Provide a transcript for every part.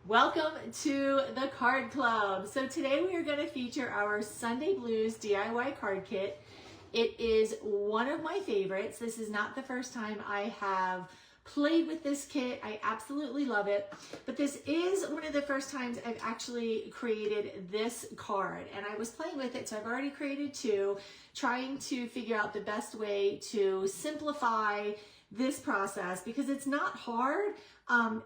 Welcome to the Card Club. So today we are going to feature our Sunday Blues DIY card kit. It is one of my favorites. This is not the first time I have played with this kit. I absolutely love it. But this is one of the first times I've actually created this card. And I was playing with it, so I've already created two, trying to figure out the best way to simplify this process because it's not hard.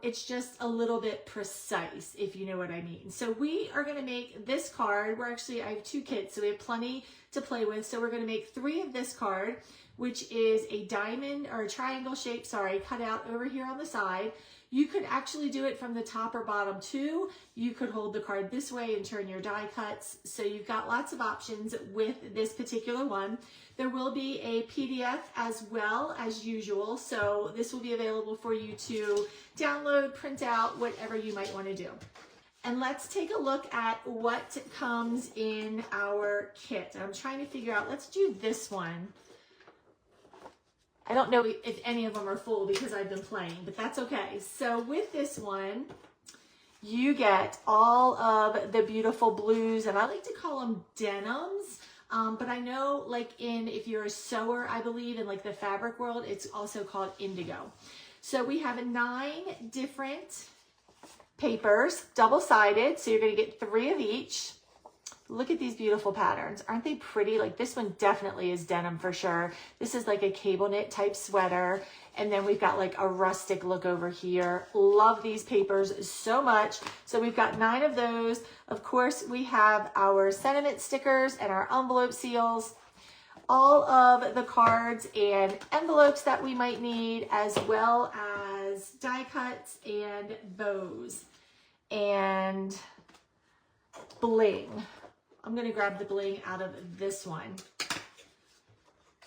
It's just a little bit precise, if you know what I mean. So we are going to make this card. I have two kits, so we have plenty to play with. So we're going to make 3 of this card, which is a diamond or a triangle shape, cut out over here on the side. You could actually do it from the top or bottom too. You could hold the card this way and turn your die cuts. So you've got lots of options with this particular one. There will be a PDF as well as usual. So this will be available for you to download, print out, whatever you might want to do. And let's take a look at what comes in our kit. I'm trying to figure out, let's do this one. I don't know if any of them are full because I've been playing, but that's okay. So with this one, you get all of the beautiful blues, and I like to call them denims. But I know if you're a sewer, I believe in the fabric world, it's also called indigo. So we have 9 different papers, double-sided. So you're going to get 3 of each. Look at these beautiful patterns. Aren't they pretty? This one definitely is denim for sure. This is like a cable knit type sweater. And then we've got a rustic look over here. Love these papers so much. So we've got 9 of those. Of course, we have our sentiment stickers and our envelope seals. All of the cards and envelopes that we might need, as well as die cuts and bows and bling. I'm going to grab the bling out of this one.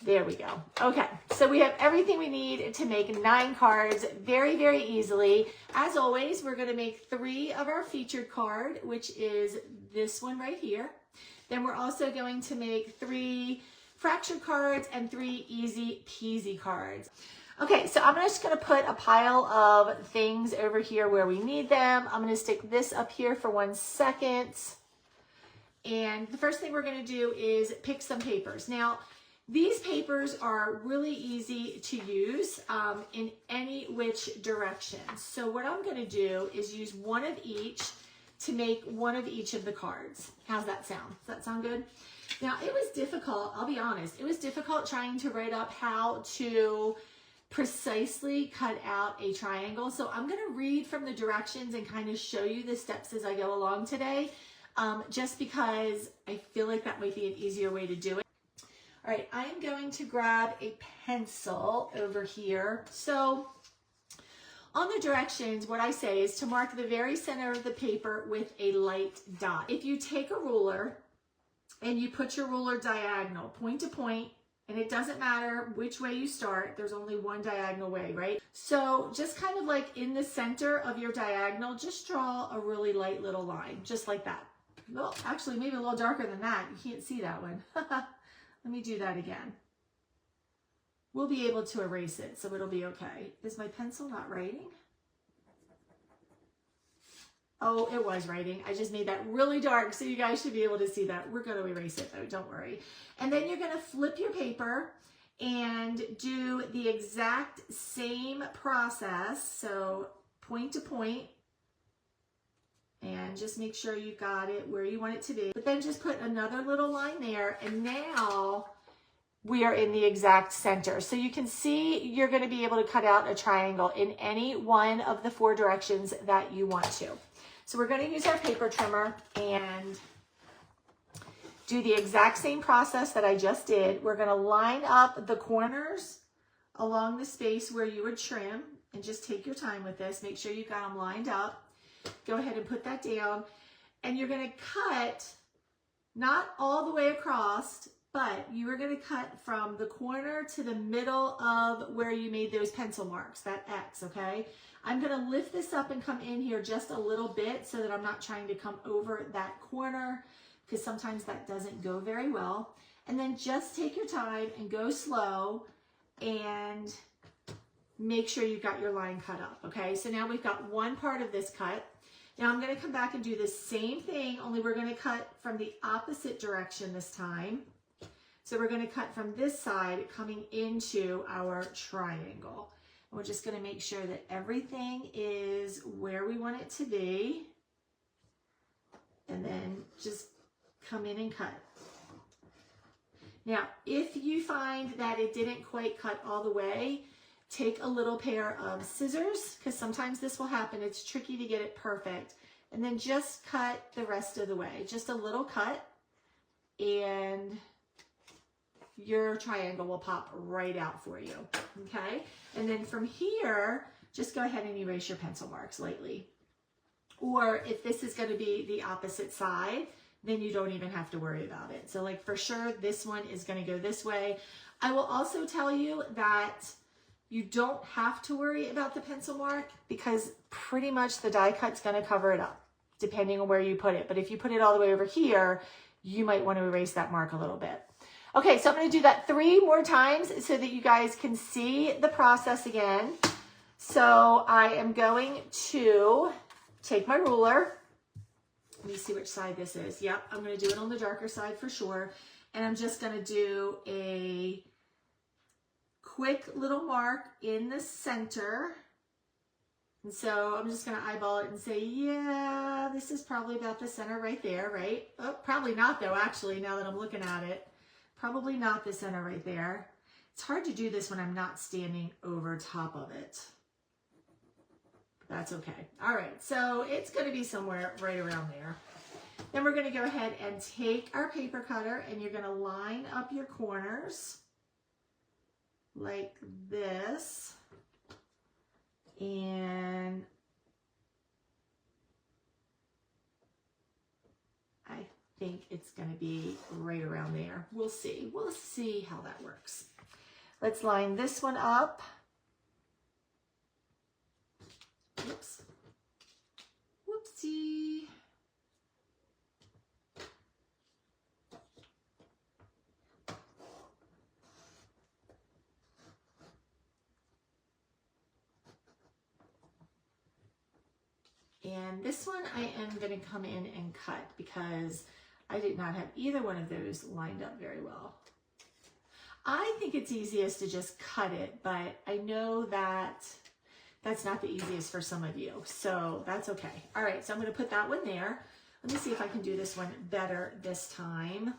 There we go. Okay, so we have everything we need to make 9 cards very, very easily. As always, we're going to make 3 of our featured card, which is this one right here. Then we're also going to make 3 fractured cards and 3 easy peasy cards. Okay, so I'm just going to put a pile of things over here where we need them. I'm going to stick this up here for 1 second. And the first thing we're going to do is pick some papers. Now, these papers are really easy to use in any which direction. So what I'm going to do is use 1 of each to make 1 of each of the cards. How's that sound? Does that sound good? Now, it was difficult, I'll be honest. It was difficult trying to write up how to precisely cut out a triangle. So I'm going to read from the directions and kind of show you the steps as I go along today. Just because I feel like that might be an easier way to do it. All right, I am going to grab a pencil over here. So on the directions, what I say is to mark the very center of the paper with a light dot. If you take a ruler and you put your ruler diagonal, point to point, and it doesn't matter which way you start, there's only one diagonal way, right? So just kind of in the center of your diagonal, just draw a really light little line, just like that. Well, actually, maybe a little darker than that. You can't see that one. Let me do that again. We'll be able to erase it, so it'll be okay. Is my pencil not writing? Oh, it was writing. I just made that really dark, so you guys should be able to see that. We're going to erase it, though. Don't worry. And then you're going to flip your paper and do the exact same process. So point to point. And just make sure you got it where you want it to be. But then just put another little line there. And now we are in the exact center. So you can see you're going to be able to cut out a triangle in any one of the 4 directions that you want to. So we're going to use our paper trimmer and do the exact same process that I just did. We're going to line up the corners along the space where you would trim, and just take your time with this. Make sure you've got them lined up. Go ahead and put that down, and you're going to cut not all the way across, but you are going to cut from the corner to the middle of where you made those pencil marks, that X, okay? I'm going to lift this up and come in here just a little bit so that I'm not trying to come over that corner, because sometimes that doesn't go very well. And then just take your time and go slow and make sure you've got your line cut up, okay? So now we've got one part of this cut. Now I'm gonna come back and do the same thing, only we're gonna cut from the opposite direction this time. So we're gonna cut from this side coming into our triangle. And we're just gonna make sure that everything is where we want it to be. And then just come in and cut. Now, if you find that it didn't quite cut all the way, take a little pair of scissors, because sometimes this will happen. It's tricky to get it perfect. And then just cut the rest of the way. Just a little cut, and your triangle will pop right out for you, okay? And then from here, just go ahead and erase your pencil marks lightly. Or if this is going to be the opposite side, then you don't even have to worry about it. So like for sure, this one is going to go this way. I will also tell you that you don't have to worry about the pencil mark because pretty much the die cut's going to cover it up, depending on where you put it. But if you put it all the way over here, you might want to erase that mark a little bit. Okay, so I'm going to do that 3 more times so that you guys can see the process again. So I am going to take my ruler. Let me see which side this is. Yep, I'm going to do it on the darker side for sure. And I'm just going to do a quick little mark in the center. And so I'm just going to eyeball it and say, yeah, this is probably about the center right there, right? Oh, probably not though, actually, now that I'm looking at it. Probably not the center right there. It's hard to do this when I'm not standing over top of it. That's okay. All right, so it's going to be somewhere right around there. Then we're going to go ahead and take our paper cutter and you're going to line up your corners like this. And I think it's going to be right around there. We'll see. We'll see how that works. Let's line this one up. Whoops. Whoopsie. And this one I am going to come in and cut because I did not have either one of those lined up very well. I think it's easiest to just cut it, but I know that that's not the easiest for some of you, so that's okay. All right, so I'm going to put that one there. Let me see if I can do this one better this time.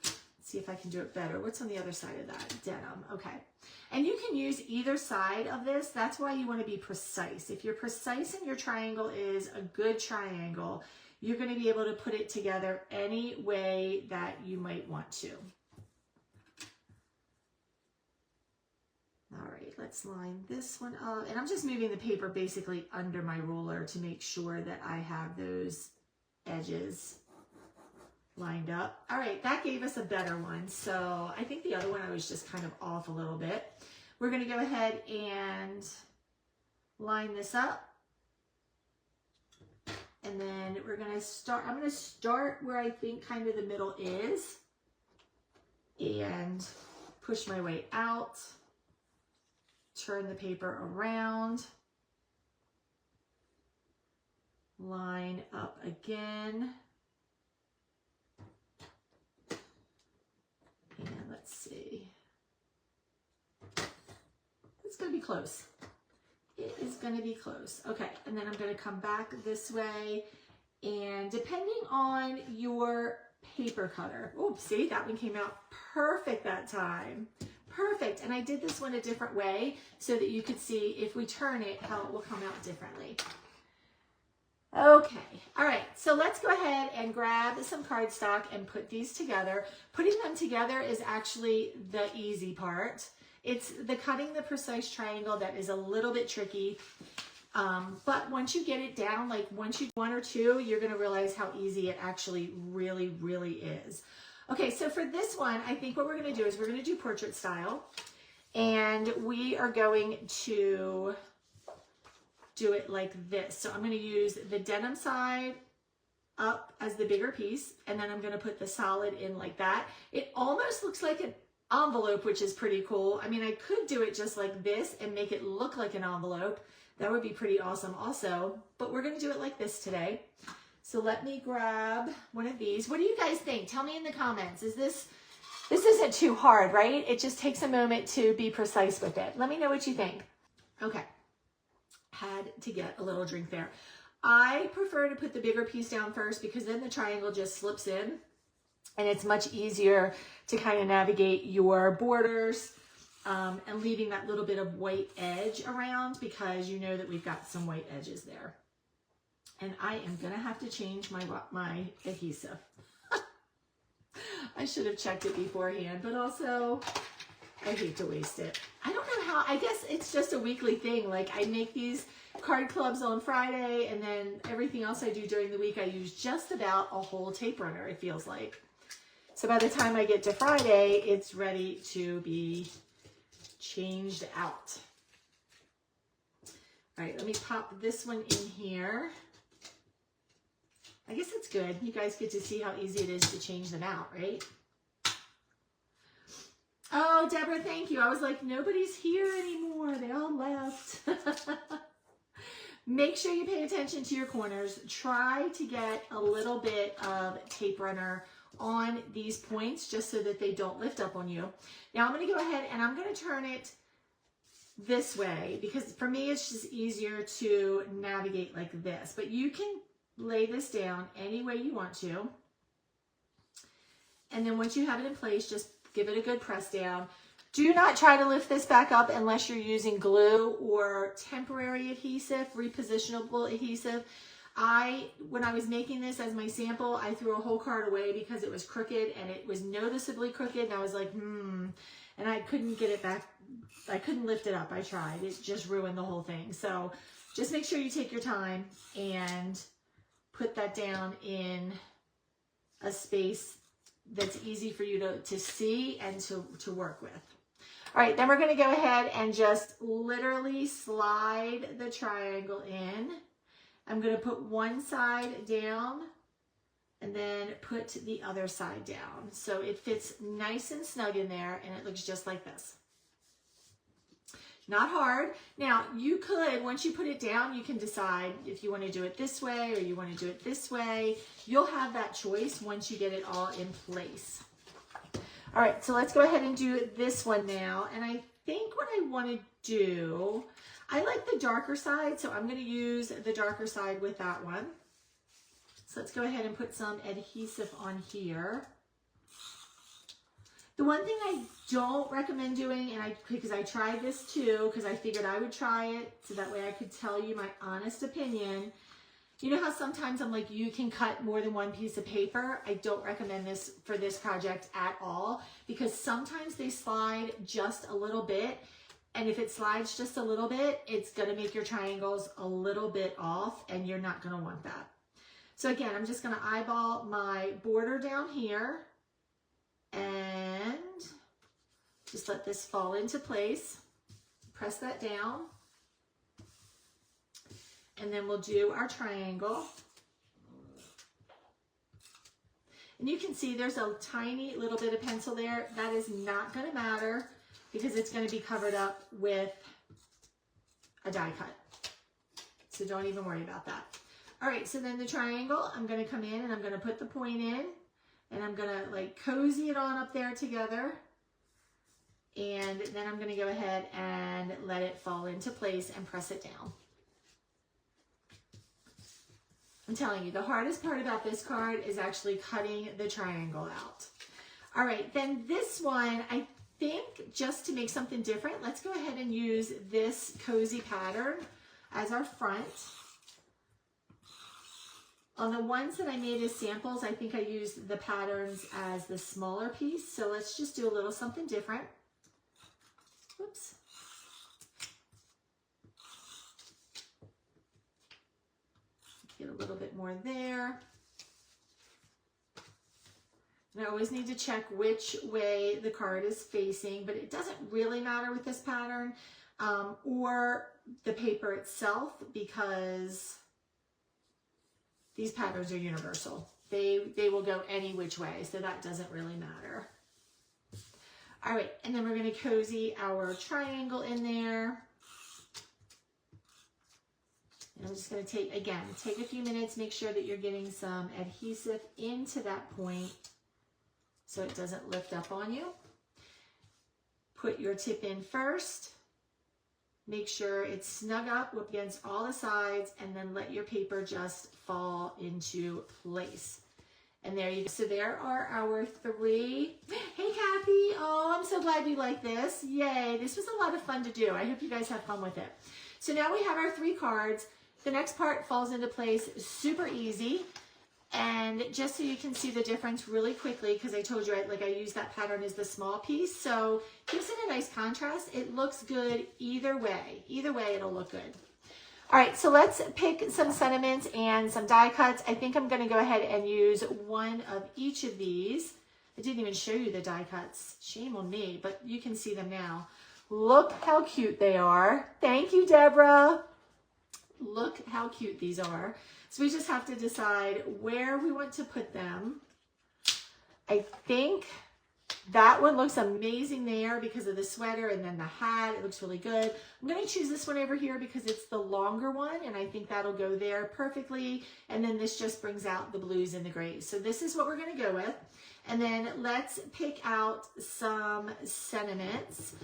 Let's see if I can do it better. What's on the other side of that? Denim. Okay. And you can use either side of this. That's why you want to be precise. If you're precise and your triangle is a good triangle, you're going to be able to put it together any way that you might want to. All right, let's line this one up. And I'm just moving the paper basically under my ruler to make sure that I have those edges lined up. All right, that gave us a better one. So I think the other one I was just kind of off a little bit. We're going to go ahead and line this up. And then we're going to start, I'm going to start where I think kind of the middle is and push my way out. Turn the paper around. Line up again. And let's see. It's going to be close. It is going to be close. Okay, and then I'm going to come back this way. And depending on your paper cutter, oops, see, that one came out perfect that time. Perfect. And I did this one a different way so that you could see if we turn it, how it will come out differently. Okay. All right. So let's go ahead and grab some cardstock and put these together. Putting them together is actually the easy part. It's the cutting the precise triangle that is a little bit tricky. But once you get it down, like once you do 1 or 2, you're going to realize how easy it actually really, really is. Okay, so for this one, I think what we're going to do is we're going to do portrait style. And we are going to do it like this. So I'm going to use the denim side up as the bigger piece. And then I'm going to put the solid in like that. It almost looks like an envelope, which is pretty cool. I mean, I could do it just like this and make it look like an envelope. That would be pretty awesome also, but we're going to do it like this today. So let me grab one of these. What do you guys think? Tell me in the comments. This isn't too hard, right? It just takes a moment to be precise with it. Let me know what you think. Okay. Had to get a little drink there. I prefer to put the bigger piece down first because then the triangle just slips in and it's much easier to kind of navigate your borders and leaving that little bit of white edge around because you know that we've got some white edges there. And I am going to have to change my adhesive. I should have checked it beforehand, but also I hate to waste it. I don't know how, I guess it's just a weekly thing. Like I make these card clubs on Friday and then everything else I do during the week, I use just about a whole tape runner, it feels like. So by the time I get to Friday, it's ready to be changed out. All right, let me pop this one in here. I guess it's good. You guys get to see how easy it is to change them out, right? Oh, Deborah, thank you. I was like, nobody's here anymore. They all left. Make sure you pay attention to your corners. Try to get a little bit of tape runner on these points just so that they don't lift up on you. Now I'm going to go ahead and I'm going to turn it this way because for me it's just easier to navigate like this. But you can lay this down any way you want to. And then once you have it in place, just give it a good press down. Do not try to lift this back up unless you're using glue or temporary adhesive, repositionable adhesive. When I was making this as my sample, I threw a whole card away because it was crooked and it was noticeably crooked. And I was like, and I couldn't get it back. I couldn't lift it up. I tried. It just ruined the whole thing. So just make sure you take your time and put that down in a space that's easy for you to see and to work with. All right, then we're going to go ahead and just literally slide the triangle in. I'm going to put one side down and then put the other side down. So it fits nice and snug in there and it looks just like this. Not hard. Now you could, once you put it down, you can decide if you want to do it this way or you want to do it this way. You'll have that choice once you get it all in place. All right, so let's go ahead and do this one now. And I think what I want to do, I like the darker side, so I'm going to use the darker side with that one. So let's go ahead and put some adhesive on here. The one thing I don't recommend doing, because I tried this too, because I figured I would try it, so that way I could tell you my honest opinion. You know how sometimes I'm like, you can cut more than one piece of paper? I don't recommend this for this project at all, because sometimes they slide just a little bit, and if it slides just a little bit, it's going to make your triangles a little bit off, and you're not going to want that. So again, I'm just going to eyeball my border down here, and just let this fall into place. Press that down. And then we'll do our triangle. And you can see there's a tiny little bit of pencil there. That is not going to matter because it's going to be covered up with a die cut. So don't even worry about that. All right, so then the triangle, I'm going to come in and I'm going to put the point in. And I'm going to like cozy it on up there together. And then I'm going to go ahead and let it fall into place and press it down. I'm telling you, the hardest part about this card is actually cutting the triangle out. All right, then this one, I think just to make something different, let's go ahead and use this cozy pattern as our front. On the ones that I made as samples, I think I used the patterns as the smaller piece. So let's just do a little something different. Whoops. Get a little bit more there. And I always need to check which way the card is facing, but it doesn't really matter with this pattern or the paper itself because these patterns are universal. They will go any which way, so that doesn't really matter. All right, and then we're going to cozy our triangle in there. And I'm just going to take a few minutes, make sure that you're getting some adhesive into that point so it doesn't lift up on you. Put your tip in first. Make sure it's snug up against all the sides, and then let your paper just fall into place. And there you go. So there are our 3. Hey, Kathy. Oh, I'm so glad you like this. Yay. This was a lot of fun to do. I hope you guys have fun with it. So now we have our 3 cards. The next part falls into place super easy. And just so you can see the difference really quickly, because I told you I use that pattern as the small piece. So gives it a nice contrast. It looks good either way. Either way, it'll look good. All right, so let's pick some sentiments and some die cuts. I think I'm going to go ahead and use one of each of these. I didn't even show you the die cuts. Shame on me, but you can see them now. Look how cute they are. Thank you, Deborah. Look how cute these are. So we just have to decide where we want to put them. I think that one looks amazing there because of the sweater and then the hat. It looks really good. I'm going to choose this one over here because it's the longer one, and I think that'll go there perfectly. And then this just brings out the blues and the grays. So this is what we're going to go with. And then let's pick out some sentiments.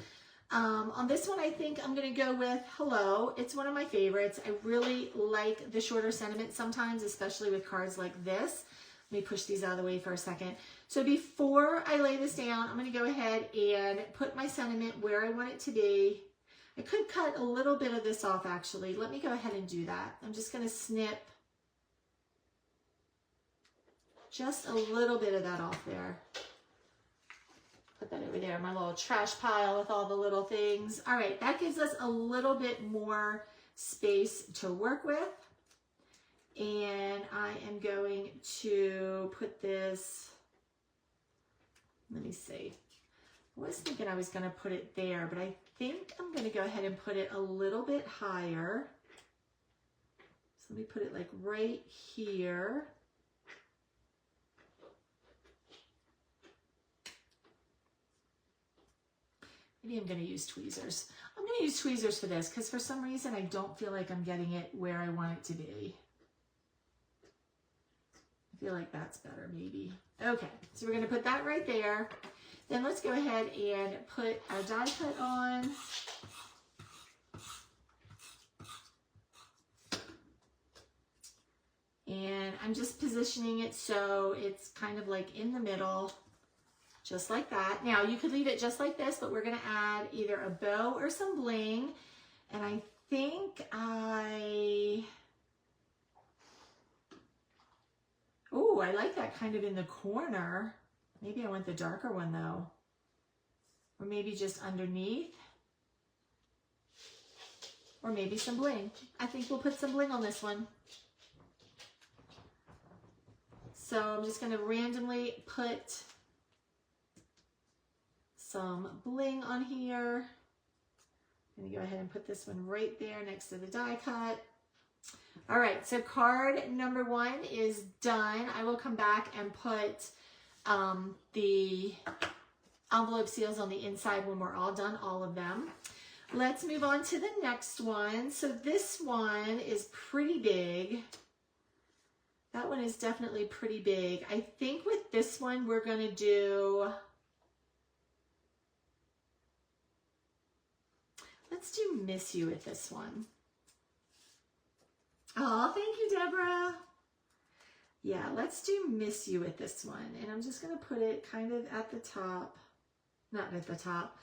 On this one, I think I'm going to go with Hello. It's one of my favorites. I really like the shorter sentiments sometimes, especially with cards like this. Let me push these out of the way for a second. So before I lay this down, I'm going to go ahead and put my sentiment where I want it to be. I could cut a little bit of this off, actually. Let me go ahead and do that. I'm just going to snip just a little bit of that off there. Put that over there, my little trash pile with all the little things. All right, that gives us a little bit more space to work with. And I am going to put this, let me see. I was thinking I was going to put it there, but I think I'm going to go ahead and put it a little bit higher. So let me put it like right here. Maybe I'm going to use tweezers. I'm going to use tweezers for this because for some reason I don't feel like I'm getting it where I want it to be. I feel like that's better maybe. Okay, so we're going to put that right there. Then let's go ahead and put our die cut on. And I'm just positioning it so it's kind of like in the middle. Just like that. Now you could leave it just like this, but we're going to add either a bow or some bling. And I think I like that kind of in the corner. Maybe I want the darker one though. Or maybe just underneath. Or maybe some bling. I think we'll put some bling on this one. So I'm just going to randomly put some bling on here. I'm going to go ahead and put this one right there next to the die cut. All right, so card number 1 is done. I will come back and put the envelope seals on the inside when we're all done, all of them. Let's move on to the next one. So this one is pretty big. That one is definitely pretty big. I think with this one, we're going to do... Let's do Miss You with this one. Oh, thank you, Deborah. Yeah, let's do Miss You with this one. And I'm just going to put it kind of at the top. Not at the top.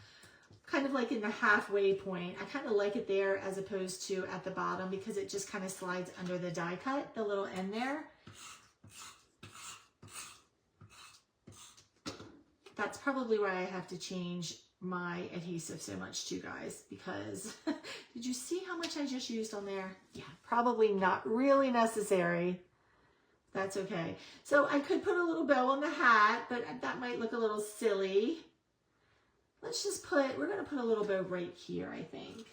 Kind of like in the halfway point. I kind of like it there as opposed to at the bottom because it just kind of slides under the die cut, the little end there. That's probably why I have to change my adhesive so much too, guys, because did you see how much I just used on there? Yeah, probably not really necessary. That's okay. So I could put a little bow on the hat, but that might look a little silly. Let's just put, we're going to put a little bow right here, I think.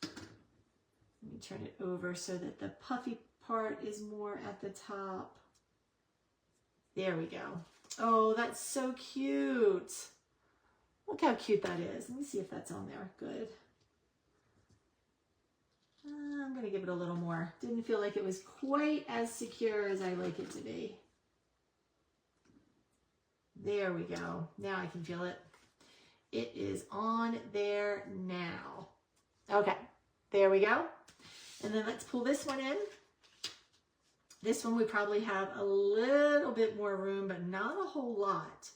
Let me turn it over so that the puffy part is more at the top. There we go. Oh, that's so cute. Look how cute that is. Let me see if that's on there. Good. I'm going to give it a little more. Didn't feel like it was quite as secure as I like it to be. There we go. Now I can feel it. It is on there now. Okay, there we go. And then let's pull this one in. This one we probably have a little bit more room, but not a whole lot.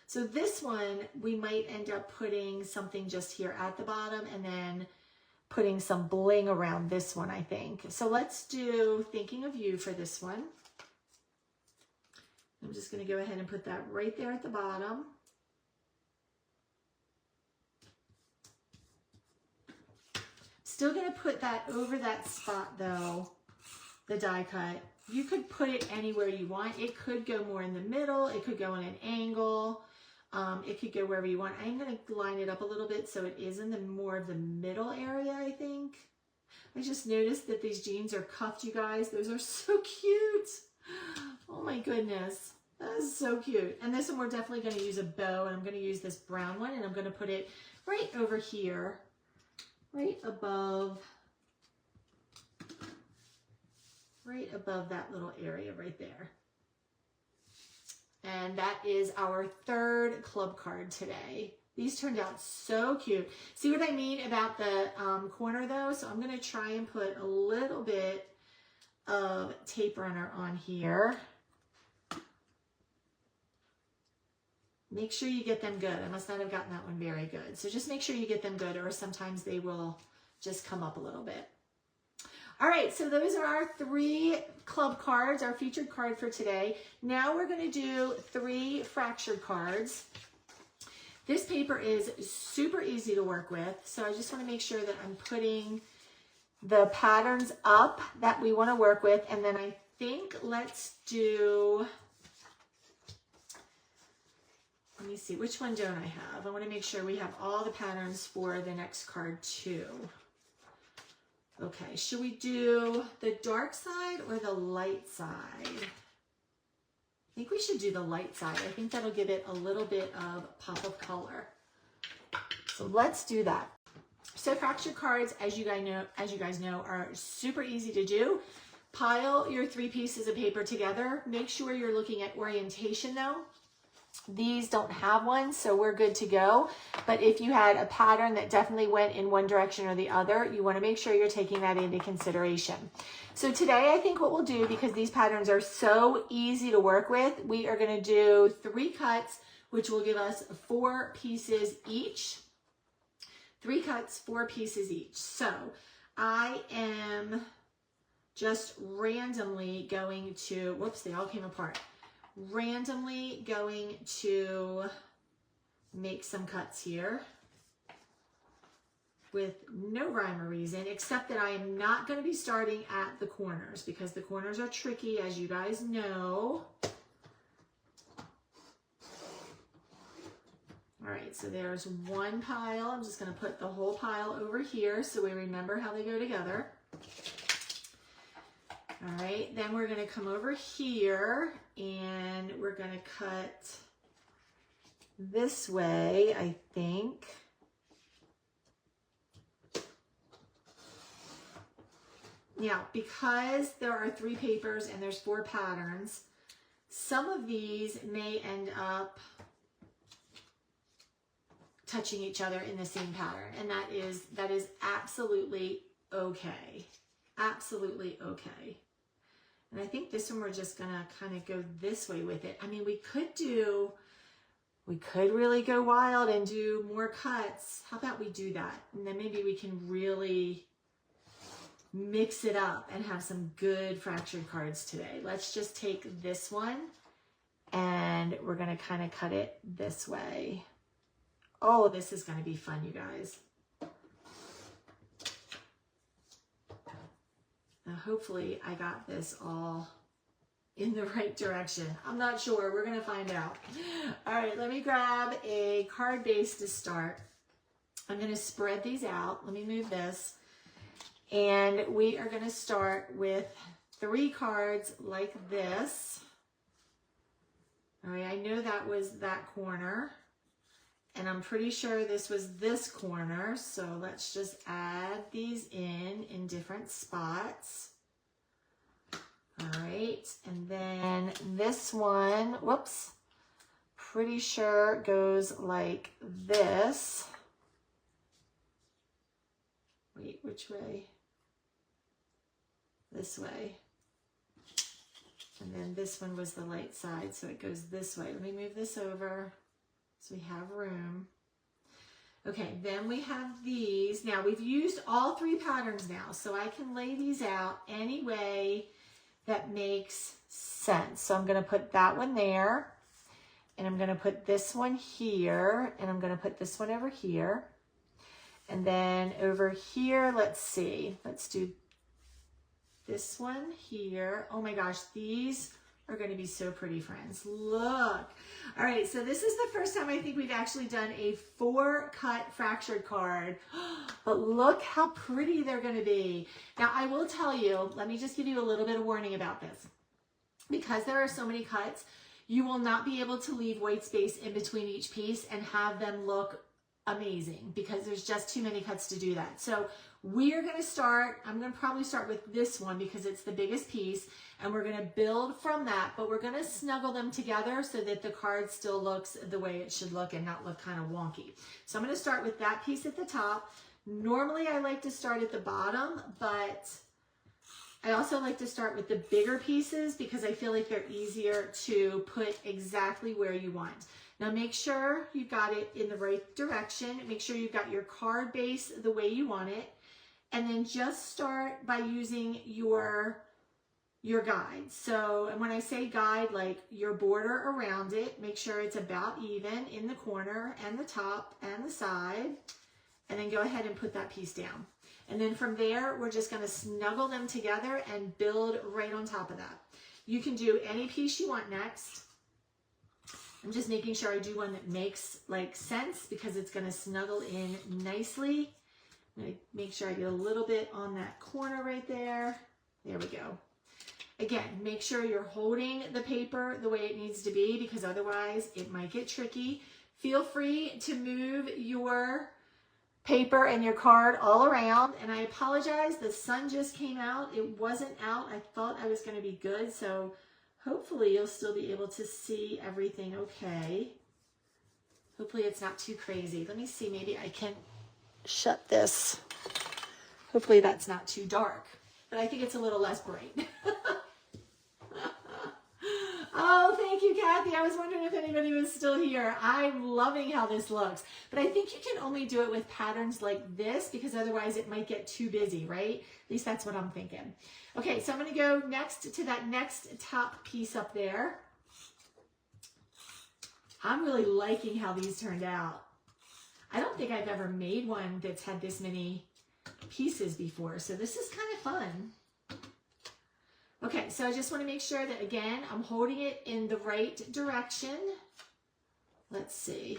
So this one, we might end up putting something just here at the bottom and then putting some bling around this one, I think. So let's do Thinking of You for this one. I'm just going to go ahead and put that right there at the bottom. Still going to put that over that spot though, the die cut. You could put it anywhere you want. It could go more in the middle. It could go in an angle. It could go wherever you want. I'm going to line it up a little bit so it is in the more of the middle area, I think. I just noticed that these jeans are cuffed, you guys. Those are so cute. Oh my goodness. That is so cute. And this one we're definitely going to use a bow, and I'm going to use this brown one, and I'm going to put it right over here, right above that little area right there. And that is our third club card today. These turned out so cute. See what I mean about the corner though? So I'm going to try and put a little bit of tape runner on here. Make sure you get them good. I must not have gotten that one very good. So just make sure you get them good, or sometimes they will just come up a little bit. All right, so those are our 3 club cards, our featured card for today. Now we're going to do 3 fractured cards. This paper is super easy to work with, so I just want to make sure that I'm putting the patterns up that we want to work with, and then I think let's do, let me see, which one don't I have? I want to make sure we have all the patterns for the next card too. Okay, should we do the dark side or the light side? I think we should do the light side. I think that'll give it a little bit of pop of color. So let's do that. So fractured cards, as you guys know, are super easy to do. Pile your 3 pieces of paper together. Make sure you're looking at orientation though. These don't have one, so we're good to go. But if you had a pattern that definitely went in one direction or the other, you want to make sure you're taking that into consideration. So today, I think what we'll do, because these patterns are so easy to work with, we are going to do 3 cuts, which will give us 4 pieces each. 3 cuts, 4 pieces each. So I am just randomly going to, whoops, they all came apart. Randomly going to make some cuts here with no rhyme or reason, except that I am not going to be starting at the corners because the corners are tricky, as you guys know. All right, so there's one pile. I'm just going to put the whole pile over here so we remember how they go together. All right, then we're going to come over here and we're going to cut this way, I think. Now, because there are 3 papers and there's 4 patterns, some of these may end up touching each other in the same pattern, and that is absolutely okay. Absolutely okay. And I think this one we're just gonna kind of go this way with it. I mean, we could really go wild and do more cuts. How about we do that? And then maybe we can really mix it up and have some good fractured cards today. Let's just take this one and we're gonna kind of cut it this way. Oh, this is gonna be fun, you guys. Now, hopefully I got this all in the right direction. I'm not sure. We're going to find out. All right, let me grab a card base to start. I'm going to spread these out. Let me move this. And we are going to start with 3 cards like this. All right, I know that was that corner. and I'm pretty sure this was this corner, so let's just add these in different spots. All right, and then this one, whoops, pretty sure goes like this. Wait, which way? This way. And then this one was the light side, so it goes this way. Let me move this over so we have room. Okay, then we have these. Now we've used all three patterns now, so I can lay these out any way that makes sense. So I'm going to put that one there, and I'm going to put this one here, and I'm going to put this one over here. And then over here, let's see, let's do this one here. Oh my gosh, these are going to be so pretty, friends. Look. All right, so this is the first time I think we've actually done a 4-cut fractured card. But look how pretty they're going to be. Now, I will tell you, let me just give you a little bit of warning about this. Because there are so many cuts, you will not be able to leave white space in between each piece and have them look amazing, because there's just too many cuts to do that. So we're going to start, I'm going to probably start with this one because it's the biggest piece, and we're going to build from that, but we're going to snuggle them together so that the card still looks the way it should look and not look kind of wonky. So I'm going to start with that piece at the top. Normally I like to start at the bottom, but I also like to start with the bigger pieces because I feel like they're easier to put exactly where you want. Now make sure you've got it in the right direction. Make sure you've got your card base the way you want it. And then just start by using your guide. So, and when I say guide, like your border around it, make sure it's about even in the corner and the top and the side. And then go ahead and put that piece down. And then from there, we're just going to snuggle them together and build right on top of that. You can do any piece you want next. I'm just making sure I do one that makes like sense because it's going to snuggle in nicely. I'm going to make sure I get a little bit on that corner right there. There we go. Again, make sure you're holding the paper the way it needs to be because otherwise it might get tricky. Feel free to move your paper and your card all around. And I apologize, the sun just came out. It wasn't out. I thought I was going to be good. So hopefully you'll still be able to see everything okay. Hopefully it's not too crazy. Let me see, maybe I can shut this. Hopefully that's not too dark, but I think it's a little less bright. Oh, thank you, Kathy. I was wondering if anybody was still here. I'm loving how this looks, but I think you can only do it with patterns like this because otherwise it might get too busy, right? At least that's what I'm thinking. Okay, so I'm going to go next to that next top piece up there. I'm really liking how these turned out. I don't think I've ever made one that's had this many pieces before, so this is kind of fun. Okay, so I just want to make sure that, again, I'm holding it in the right direction. Let's see.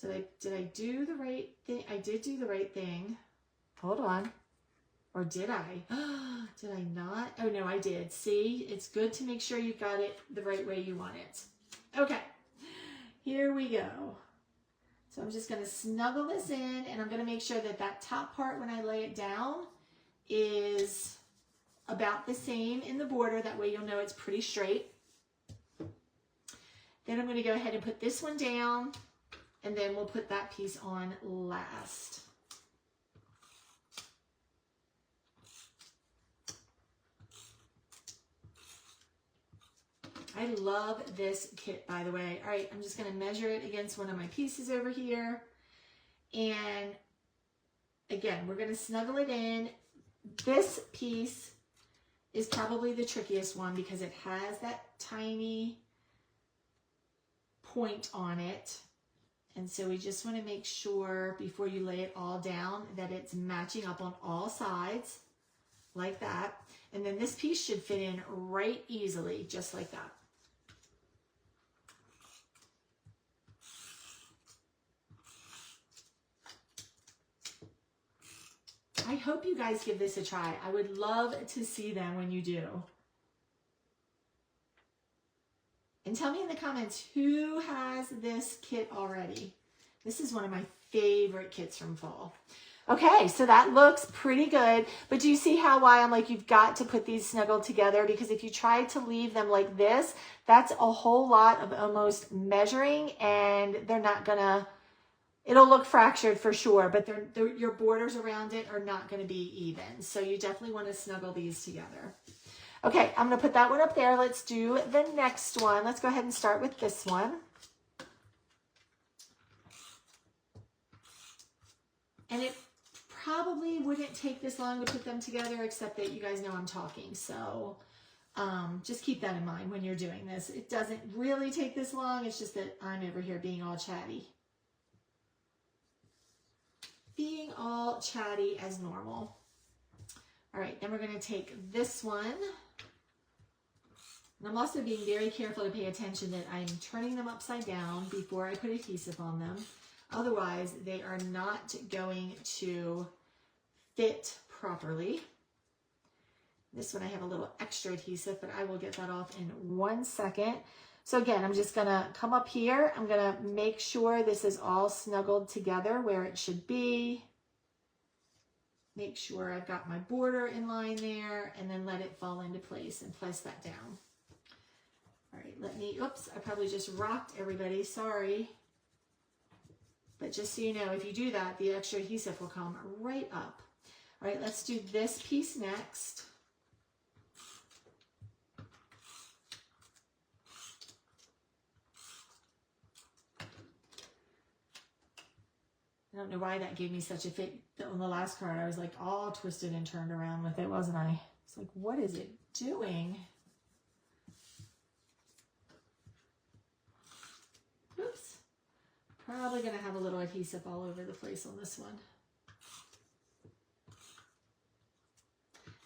Did I do the right thing? I did do the right thing. Hold on. Or did I? Did I not? Oh, no, I did. See, it's good to make sure you've got it the right way you want it. Okay, here we go. So I'm just going to snuggle this in, and I'm going to make sure that that top part, when I lay it down, is about the same in the border. That way you'll know it's pretty straight. Then I'm going to go ahead and put this one down, and then we'll put that piece on last. I love this kit, by the way. All right, I'm just going to measure it against one of my pieces over here. And again, we're going to snuggle it in. This piece is probably the trickiest one because it has that tiny point on it. And so we just want to make sure before you lay it all down that it's matching up on all sides like that. And then this piece should fit in right easily, just like that. I hope you guys give this a try. I would love to see them when you do. And And tell me in the comments who has this kit already. This is one of my favorite kits from fall. Okay, so that looks pretty good, but do you see why I'm like, you've got to put these snuggled together? Because if you try to leave them like this, that's a whole lot of almost measuring, and they're not gonna, it'll look fractured for sure, but your borders around it are not gonna be even. So you definitely wanna snuggle these together. Okay, I'm gonna put that one up there. Let's do the next one. Let's go ahead and start with this one. And it probably wouldn't take this long to put them together, except that you guys know I'm talking. So just keep that in mind when you're doing this. It doesn't really take this long. It's just that I'm over here being all chatty. Being all chatty as normal. All right, then we're going to take this one. And I'm also being very careful to pay attention that I'm turning them upside down before I put adhesive on them. Otherwise, they are not going to fit properly. This one I have a little extra adhesive, but I will get that off in 1 second. So again, I'm just gonna come up here. I'm gonna make sure this is all snuggled together where it should be. Make sure I've got my border in line there, and then let it fall into place and place that down. All right, let me, oops, I probably just rocked everybody, sorry. But just so you know, if you do that, the extra adhesive will come right up. All right, let's do this piece next. I don't know why that gave me such a fit. On the last card, I was like all twisted and turned around with it, wasn't I? It's like, what is it doing? Oops. Probably going to have a little adhesive all over the place on this one.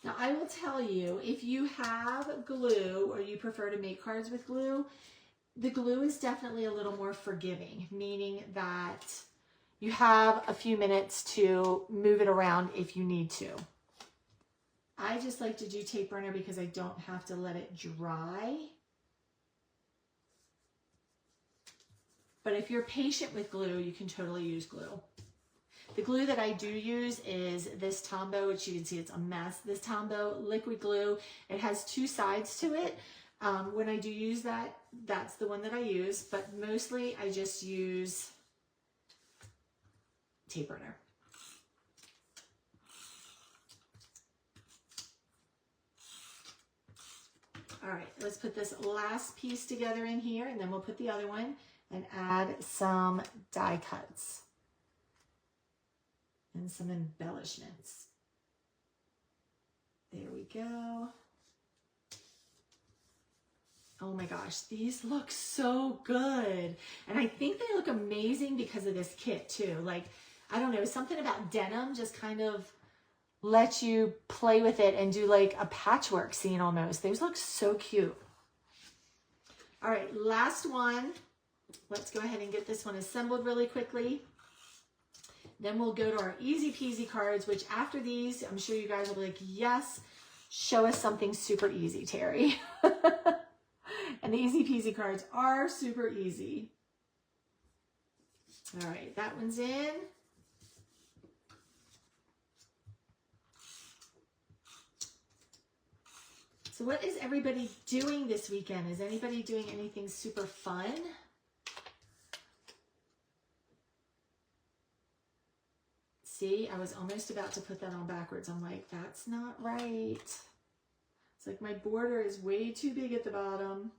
Now, I will tell you, if you have glue or you prefer to make cards with glue, the glue is definitely a little more forgiving, meaning that you have a few minutes to move it around if you need to. I just like to do tape runner because I don't have to let it dry. But if you're patient with glue, you can totally use glue. The glue that I do use is this Tombow, which you can see it's a mess. This Tombow liquid glue, it has two sides to it. When I do use that, that's the one that I use, but mostly I just use tape runner. All right, let's put this last piece together in here, and then we'll put the other one and add some die cuts and some embellishments. There we go. Oh my gosh, these look so good. And I think they look amazing because of this kit too. Like, I don't know, something about denim just kind of lets you play with it and do like a patchwork scene almost. These look so cute. All right, last one. Let's go ahead and get this one assembled really quickly. Then we'll go to our easy peasy cards, which after these, I'm sure you guys will be like, yes, show us something super easy, Terry. And the easy peasy cards are super easy. All right, that one's in. So what is everybody doing this weekend? Is anybody doing anything super fun? See, I was almost about to put that on backwards. I'm like, that's not right. It's like my border is way too big at the bottom.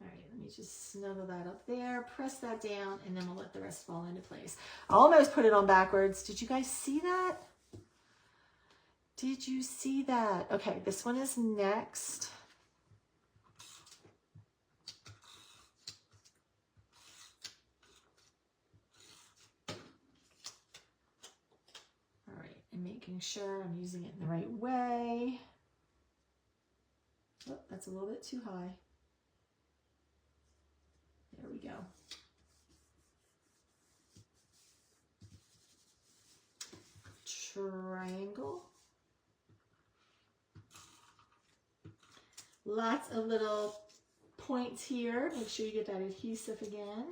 All right, let me just snuggle that up there, press that down, and then we'll let the rest fall into place. I almost put it on backwards. Did you guys see that? Did you see that? Okay, this one is next. All right, and making sure I'm using it in the right way. Oh, that's a little bit too high. There we go. Triangle. Lots of little points here. Make sure you get that adhesive again.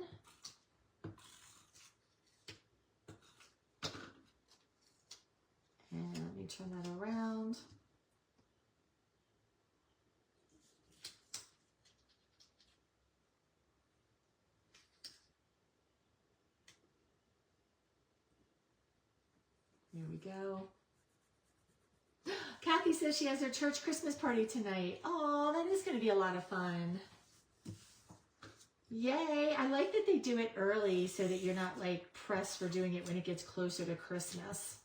And let me turn that around. There we go. Kathy says she has her church Christmas party tonight. Oh, that is going to be a lot of fun. Yay. I like that they do it early so that you're not like pressed for doing it when it gets closer to Christmas.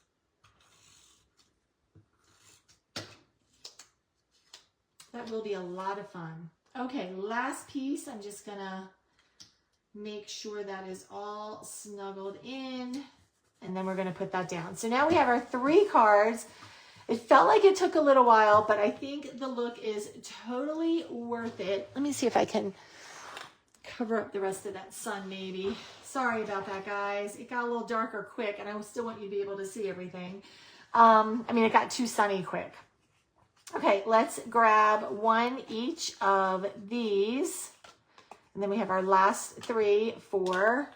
That will be a lot of fun. Okay, last piece. I'm just going to make sure that is all snuggled in. And then we're going to put that down. So now we have our 3 cards. It felt like it took a little while, but I think the look is totally worth it. Let me see if I can cover up the rest of that sun maybe. Sorry about that, guys. It got a little darker quick, and I still want you to be able to see everything. It got too sunny quick. Okay, let's grab 1 each of these. And then we have our last 3, 4.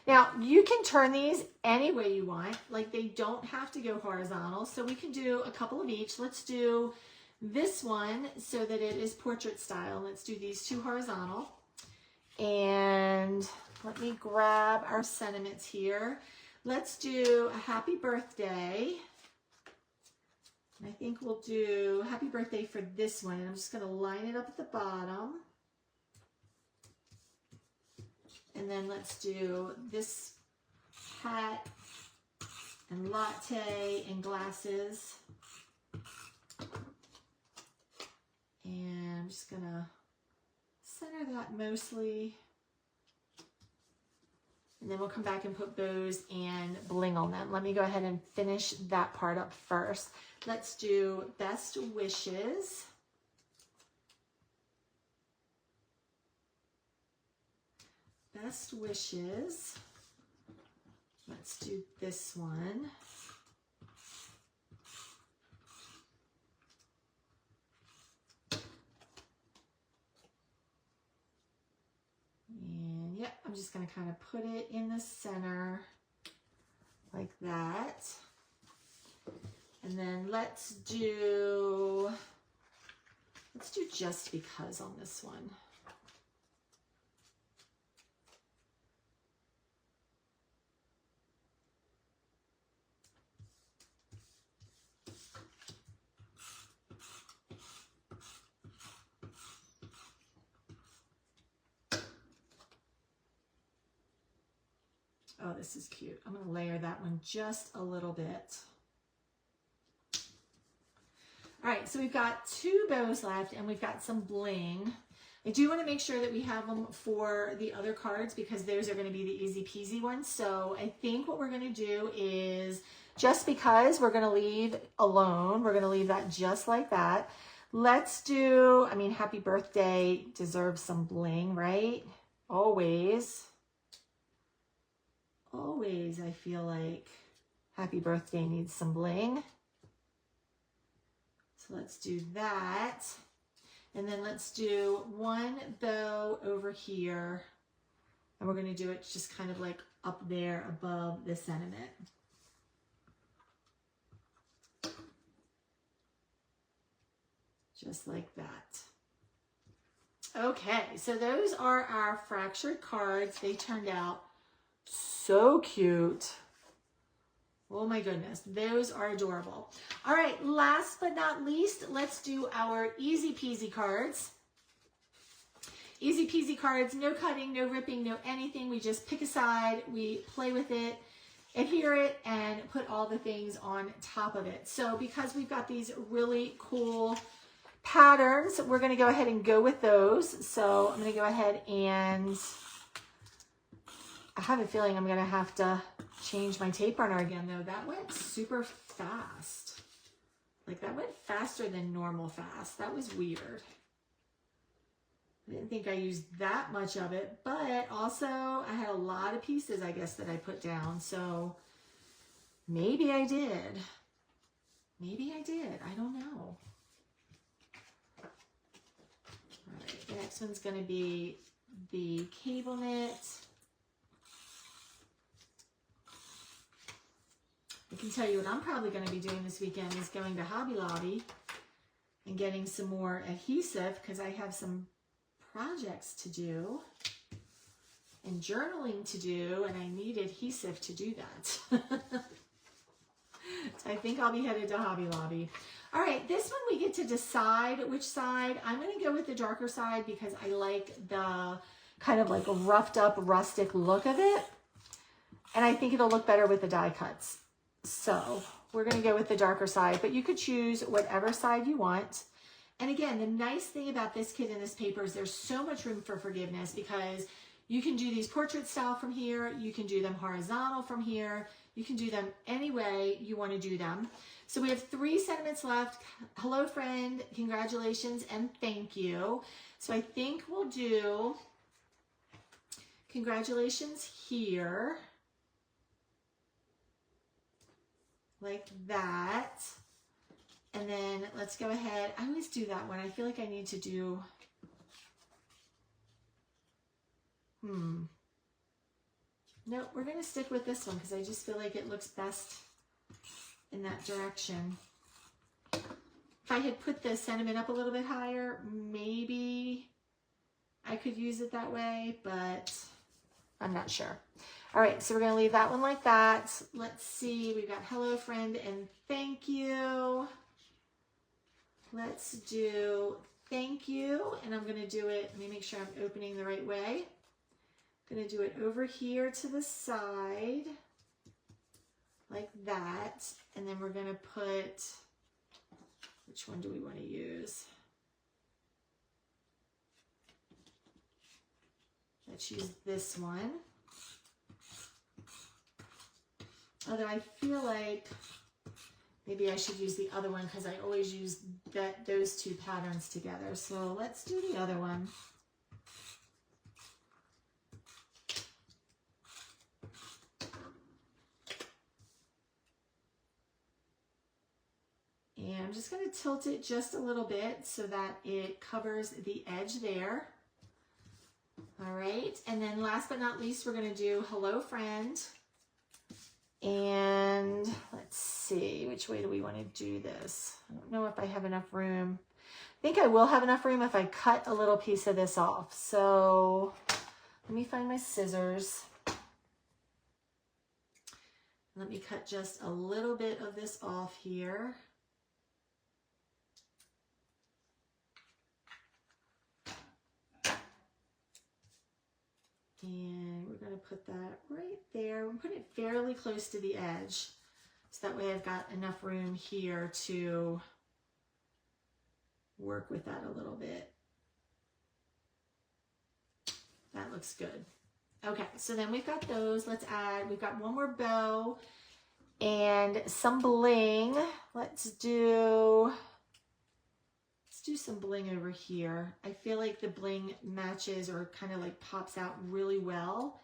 Now, you can turn these any way you want. Like, they don't have to go horizontal. So we can do a couple of each. Let's do this one so that it is portrait style. Let's do these 2 horizontal. And let me grab our sentiments here. Let's do a happy birthday. I think we'll do happy birthday for this one. And I'm just going to line it up at the bottom. And then let's do this hat and latte and glasses. And I'm just going to center that mostly. And then we'll come back and put bows and bling on them. Let me go ahead and finish that part up first. Let's do best wishes. Best wishes. Let's do this one. And yep, I'm just going to kind of put it in the center like that. And then let's do just because on this one. Oh, this is cute. I'm going to layer that one just a little bit. All right, so we've got 2 bows left and we've got some bling. I do want to make sure that we have them for the other cards because those are going to be the easy peasy ones. So I think what we're going to do is just because we're going to leave alone, we're going to leave that just like that. Let's do, happy birthday deserves some bling, right? Always. Always, I feel like happy birthday needs some bling. So let's do that. And then let's do 1 bow over here. And we're going to do it just kind of like up there above the sentiment. Just like that. Okay, so those are our fractured cards. They turned out so cute. Oh my goodness, those are adorable. All right, last but not least, let's do our easy peasy cards. Easy peasy cards, no cutting, no ripping, no anything. We just pick a side, we play with it, adhere it, and put all the things on top of it. So because we've got these really cool patterns, we're going to go ahead and go with those. So I'm going to go ahead and I have a feeling I'm going to have to change my tape runner again, though. That went super fast. Like, that went faster than normal fast. That was weird. I didn't think I used that much of it, but also I had a lot of pieces, I guess, that I put down. So maybe I did. Maybe I did. I don't know. next one's going to be the cable knit. I can tell you what I'm probably going to be doing this weekend is going to Hobby Lobby and getting some more adhesive because I have some projects to do and journaling to do, and I need adhesive to do that. So I think I'll be headed to Hobby Lobby. All right, this one we get to decide which side. I'm going to go with the darker side because I like the kind of like roughed up rustic look of it. And I think it'll look better with the die cuts. So we're going to go with the darker side, but you could choose whatever side you want. And again, the nice thing about this kit and this paper is there's so much room for forgiveness because you can do these portrait style from here. You can do them horizontal from here. You can do them any way you want to do them. So we have 3 sentiments left. Hello, friend. Congratulations and thank you. So I think we'll do congratulations here. Like that. And then let's go ahead. I always do that one. I feel like I need to do, Nope, we're going to stick with this one because I just feel like it looks best in that direction. If I had put the sentiment up a little bit higher, maybe I could use it that way, but I'm not sure. All right, so we're going to leave that one like that. Let's see. We've got hello, friend, and thank you. Let's do thank you, and I'm going to do it. Let me make sure I'm opening the right way. I'm going to do it over here to the side, like that, and then we're going to put, which one do we want to use? Let's use this one. Although I feel like maybe I should use the other one because I always use those 2 patterns together. So let's do the other one. And I'm just going to tilt it just a little bit so that it covers the edge there. All right, and then last but not least, we're going to do hello, friend. And let's see, which way do we want to do this? I don't know if I have enough room. I think I will have enough room if I cut a little piece of this off. So let me find my scissors. Let me cut just a little bit of this off here. And we're going to put that right there. We'll put it fairly close to the edge. So that way I've got enough room here to work with that a little bit. That looks good. Okay, so then we've got those. Let's add, we've got one more bow and some bling. Let's do some bling over here. I feel like the bling matches or kind of like pops out really well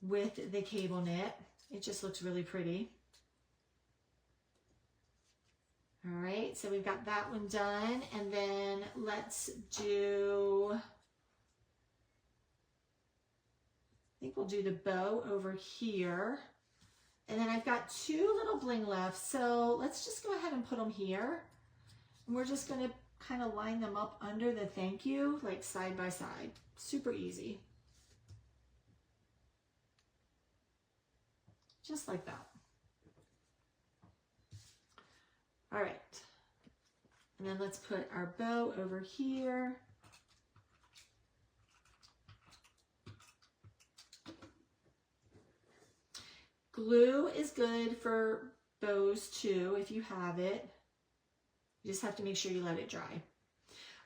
with the cable knit. It just looks really pretty. All right, so we've got that one done, and then let's do, I think we'll do the bow over here. And then I've got 2 little bling left, so let's just go ahead and put them here. And we're just gonna kind of line them up under the thank you, like side by side. Super easy. Just like that. All right. And then let's put our bow over here. Glue is good for bows too, if you have it. You just have to make sure you let it dry.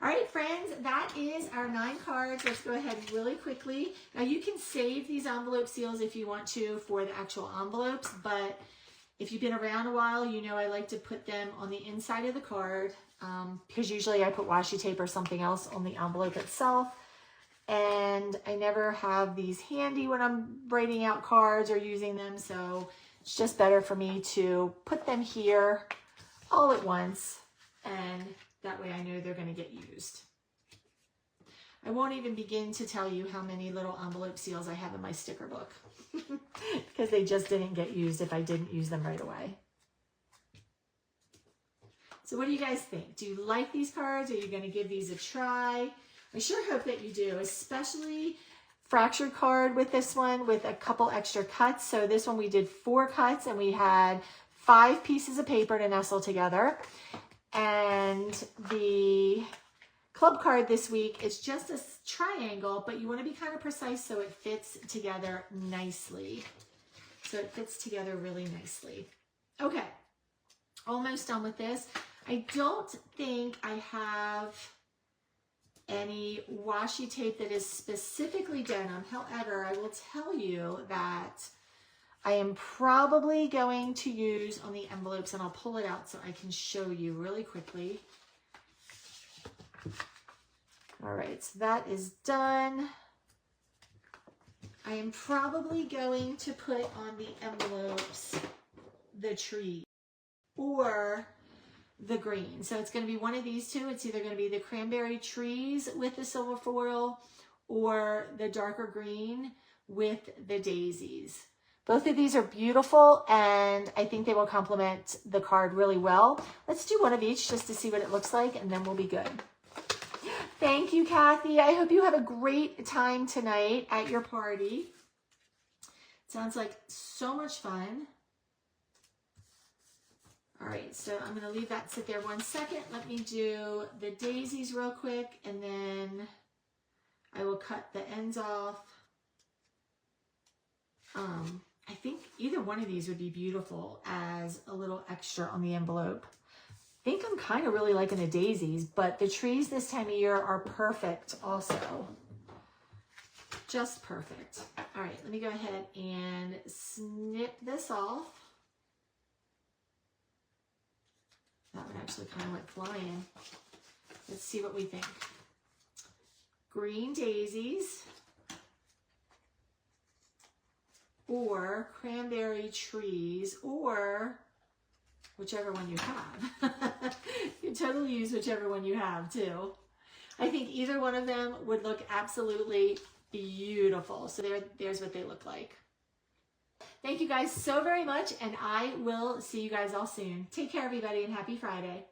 All right, friends, that is our 9 cards. Let's go ahead really quickly. Now you can save these envelope seals if you want to for the actual envelopes, but if you've been around a while, you know I like to put them on the inside of the card because usually I put washi tape or something else on the envelope itself. And I never have these handy when I'm writing out cards or using them, so it's just better for me to put them here all at once. And that way I know they're going to get used. I won't even begin to tell you how many little envelope seals I have in my sticker book because they just didn't get used if I didn't use them right away. So what do you guys think? Do you like these cards? Are you going to give these a try? I sure hope that you do, especially fractured card with this one with a couple extra cuts. So this one we did 4 cuts and we had 5 pieces of paper to nestle together. And the club card this week is just a triangle, but you want to be kind of precise so it fits together nicely. So it fits together really nicely. Okay, almost done with this. I don't think I have any washi tape that is specifically denim. However, I will tell you that I am probably going to use on the envelopes, and I'll pull it out so I can show you really quickly. All right, so that is done. I am probably going to put on the envelopes the tree or the green. So it's going to be one of these two. It's either going to be the cranberry trees with the silver foil or the darker green with the daisies. Both of these are beautiful and I think they will complement the card really well. Let's do one of each just to see what it looks like and then we'll be good. Thank you, Kathy. I hope you have a great time tonight at your party. Sounds like so much fun. All right, so I'm going to leave that sit there 1 second. Let me do the daisies real quick, and then I will cut the ends off. I think either one of these would be beautiful as a little extra on the envelope. I think I'm kind of really liking the daisies, but the trees this time of year are perfect also. Just perfect. All right, let me go ahead and snip this off. That one actually kind of went flying. Let's see what we think. Green daisies or cranberry trees or whichever one you have. You totally use whichever one you have too. I think either one of them would look absolutely beautiful. So there's what they look like. Thank you guys so very much, and I will see you guys all soon. Take care, everybody, and happy Friday.